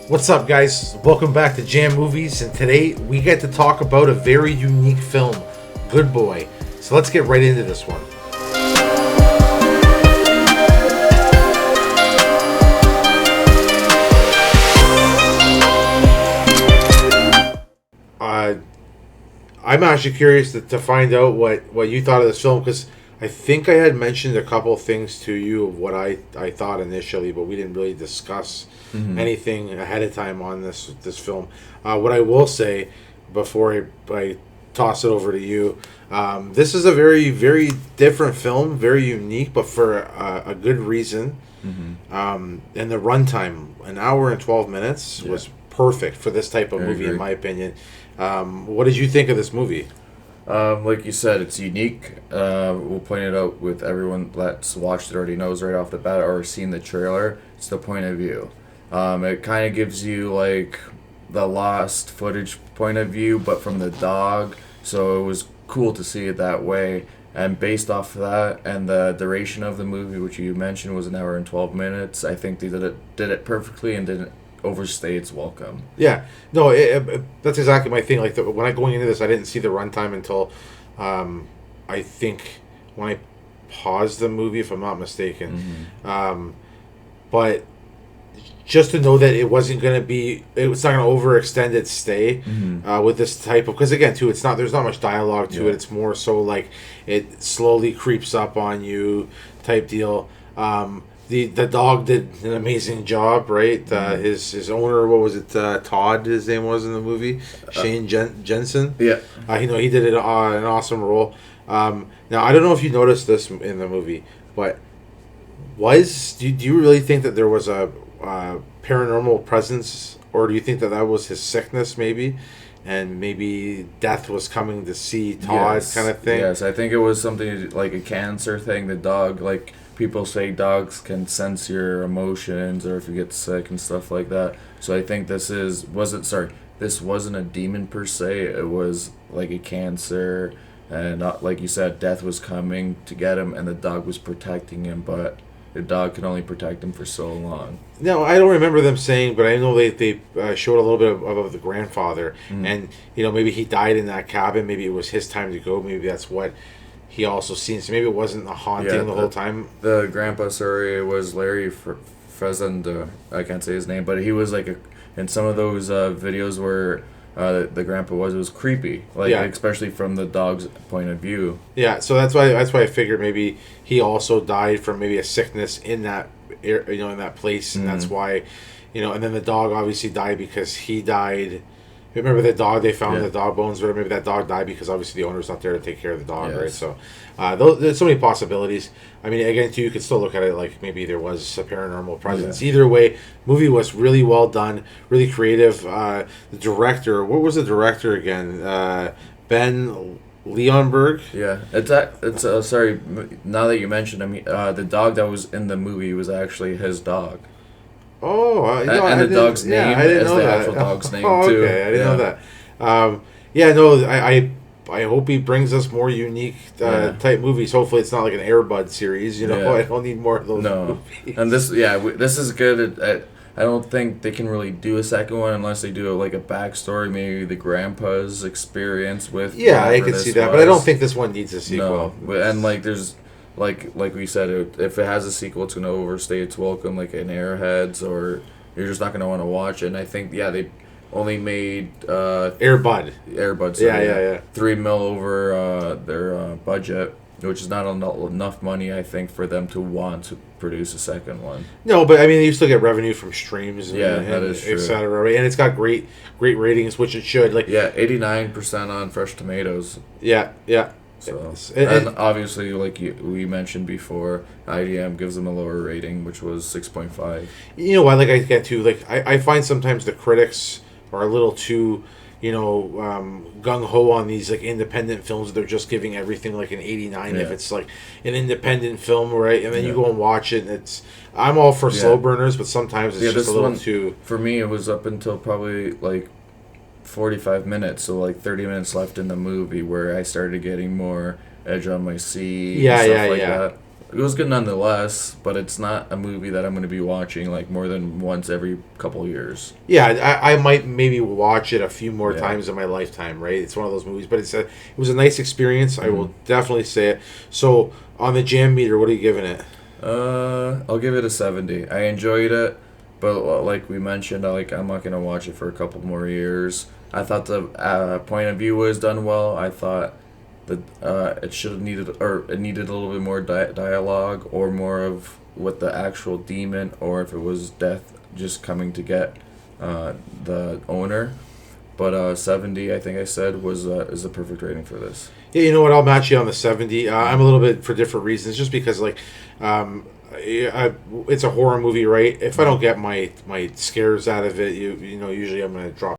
What's up, guys? Welcome back to Jam Movies, and today we get to talk about a very unique film, Good Boy. So let's get right into this one. I'm actually curious to find out what you thought of this film, because I think I had mentioned a couple things to you of what I thought initially, but we didn't really discuss anything ahead of time on this film. What I will say before I toss it over to you, this is a very, very different film, very unique, but for a good reason. And the runtime, an hour and 12 minutes, was perfect for this type of movie, in my opinion. What did you think of this movie? Like you said, it's unique. We'll point it out with everyone that's watched it already knows right off the bat or seen the trailer. It's the point of view. It kind of gives you like the lost footage point of view, but from the dog. So it was cool to see it that way. And based off of that and the duration of the movie, which you mentioned was an hour and 12 minutes, I think they did it perfectly and didn't overstay its welcome. Yeah, no, that's exactly my thing. Like when I going into this, I didn't see the runtime until I think when I paused the movie, if I'm not mistaken. But just to know that it wasn't going to be, it's not going to overextend its stay with this type of, because again, too, it's not, there's not much dialogue to it. It's more so like it slowly creeps up on you type deal. The dog did an amazing job, right? His owner, what was it? Todd, his name was in the movie. Shane Jensen. Yeah. He did an awesome role. Now I don't know if you noticed this in the movie, but do you really think that there was a paranormal presence, or do you think that was his sickness, maybe? And maybe death was coming to see Todd, kind of thing? Yes, I think it was something like a cancer thing. The dog, like, people say dogs can sense your emotions or if you get sick and stuff like that. So I think this wasn't a demon per se. It was like a cancer, and like you said, death was coming to get him, and the dog was protecting him, but the dog can only protect him for so long. No, I don't remember them saying, but I know they showed a little bit of the grandfather, and maybe he died in that cabin. Maybe it was his time to go. Maybe that's what he also seen. So maybe it wasn't a haunting the whole time. The grandpa, sorry, it was Larry Fezend. I can't say his name, but he was like in some of those videos where the grandpa was creepy, especially from the dog's point of view. Yeah, so that's why I figured maybe he also died from maybe a sickness in that in that place, and that's why, and then the dog obviously died because he died. Remember the dog, they found the dog bones, or maybe that dog died because obviously the owner's not there to take care of the dog, right? So there's so many possibilities. I mean, again, too, you could still look at it like maybe there was a paranormal presence. Either way, movie was really well done, really creative. The director, what was the director again? Ben Leonberg? Yeah, it's sorry, now that you mentioned him, the dog that was in the movie was actually his dog. Oh, and the dog's name is the actual dog's name too. Okay, I didn't know that. I hope he brings us more unique type movies. Hopefully, it's not like an Air Bud series. I don't need more of those movies. And this is good. I don't think they can really do a second one unless they do like a backstory, maybe the grandpa's experience with. Yeah, I can see that, but I don't think this one needs a sequel. No, and there's. Like we said, if it has a sequel, it's going to overstay its welcome, like in Airheads, or you're just not going to want to watch it. And I think, they only made... Air Bud. So yeah. $3 million over their budget, which is not enough money, I think, for them to want to produce a second one. No, but I mean, you still get revenue from streams and, that is true. Et cetera, right? And it's got great ratings, which it should. 89% on Fresh Tomatoes. Yeah. So, and obviously, like we mentioned before, IDM gives them a lower rating, which was 6.5. You know what? I get to I find sometimes the critics are a little too, gung ho on these independent films. They're just giving everything an 89 if it's an independent film, right? And then you go and watch it, and I'm all for slow burners, but sometimes it's just a little too. For me, it was up until probably 45 minutes, so 30 minutes left in the movie where I started getting more edge on my seat. Yeah. That. It was good nonetheless, but it's not a movie that I'm going to be watching like more than once every couple of years. Yeah, I might maybe watch it a few more Yeah. times in my lifetime, right? It's one of those movies, but it was a nice experience. I will definitely say it. So on the jam meter, what are you giving it? I'll give it a 70. I enjoyed it, but like we mentioned, I'm not gonna watch it for a couple more years. I thought the point of view was done well. I thought that it should have needed, or it needed a little bit more dialogue, or more of what the actual demon, or if it was death just coming to get the owner. But 70, I think I said, was is the perfect rating for this. Yeah, you know what? I'll match you on the 70. I'm a little bit for different reasons, just because it's a horror movie, right? If I don't get my scares out of it, you know, usually I'm gonna drop